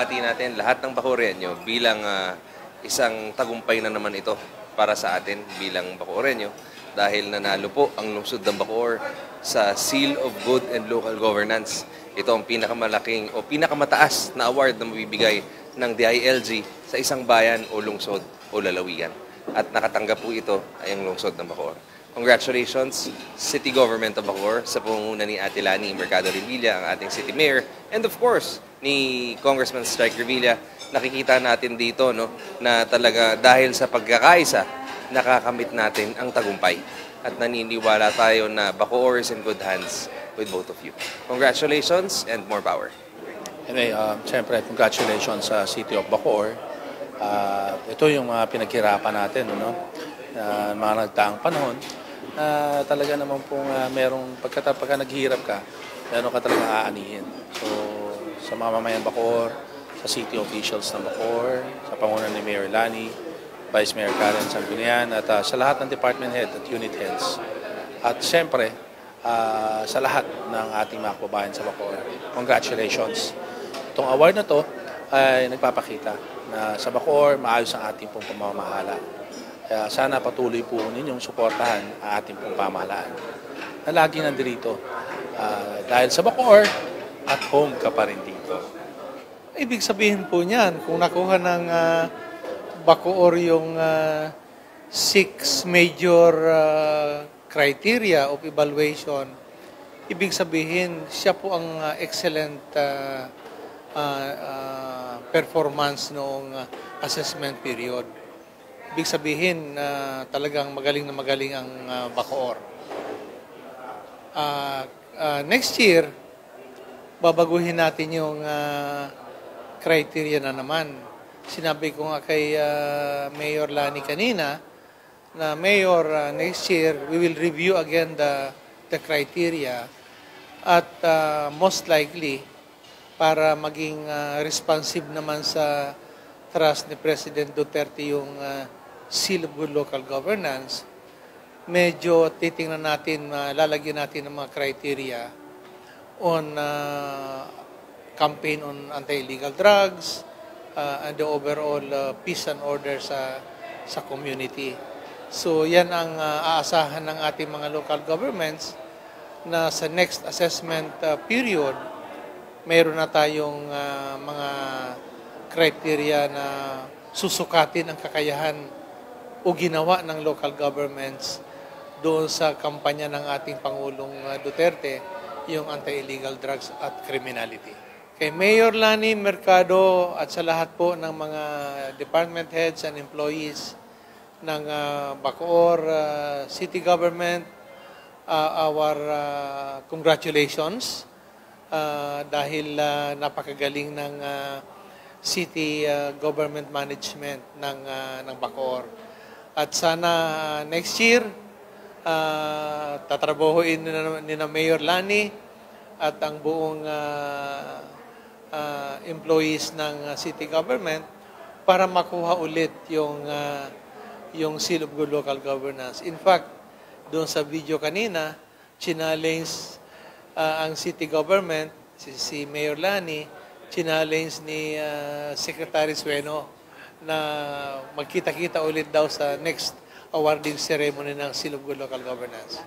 binabati natin lahat ng Bacorenyo bilang isang tagumpay na naman ito para sa atin bilang Bacorenyo dahil nanalo po ang lungsod ng Bacoor sa Seal of Good and Local Governance. Ito ang pinakamalaking o pinakamataas na award na mabibigay ng DILG sa isang bayan o lungsod o lalawigan. At nakatanggap po ito ay ang lungsod ng Bacoor. Congratulations, City Government of Bacoor, sa pangunguna ni Ate Lani Mercado Revilla, ang ating City Mayor, and of course, ni Congressman Strike Revilla. Nakikita natin dito na talaga dahil sa pagkakaisa, nakakamit natin ang tagumpay. At naniniwala tayo na Bacoor is in good hands with both of you. Congratulations and more power. Anyway, siyempre, congratulations sa City of Bacoor. Ito yung pinaghirapan natin, mga nagtaang panahon. Talaga naman pong merong pagka naghihirap ka, meron ka talagang aanihin. So, sa mga mamayan Bacoor, sa city officials ng Bacoor, sa pangunan ni Mayor Lani, Vice Mayor Karen Sanggunian, at sa lahat ng department head at unit heads. At siyempre, sa lahat ng ating mga kababayan sa Bacoor, congratulations. Itong award na to ay nagpapakita na sa Bacoor, maayos ang ating pong pamamahala. Kaya sana patuloy po ninyong suportahan ang ating pong pamahalaan na lagi nandito. Dahil sa Bacoor, at home ka pa rin dito. Ibig sabihin po niyan, kung nakuha ng Bacoor yung 6 major criteria of evaluation, ibig sabihin siya po ang excellent performance noong assessment period. Ibig sabihin talagang magaling na magaling ang Bacoor. Next year, babaguhin natin yung criteria na naman. Sinabi ko nga kay Mayor Lani kanina na Mayor, next year we will review again the criteria at most likely para maging responsive naman sa trust ni President Duterte yung Seal of Good Local Governance, medyo titingnan natin, lalagyan natin ng mga criteria on campaign on anti-illegal drugs and the overall peace and order sa community. So yan ang aasahan ng ating mga local governments na sa next assessment period, mayroon na tayong mga criteria na susukatin ang kakayahan o ginawa ng local governments doon sa kampanya ng ating Pangulong Duterte, yung anti-illegal drugs at criminality. Kay Mayor Lani Mercado at sa lahat po ng mga department heads and employees ng Bacoor City Government, our congratulations dahil napakagaling ng city government management ng Bacoor. At sana next year, tatrabahuin ni na Mayor Lani at ang buong employees ng city government para makuha ulit yung Seal of Good Local Governance. In fact, doon sa video kanina, challenge ang city government, si Mayor Lani, challenge ni Secretary Sueno na magkita-kita ulit daw sa next awarding ceremony ng Seal of Good Local Governance.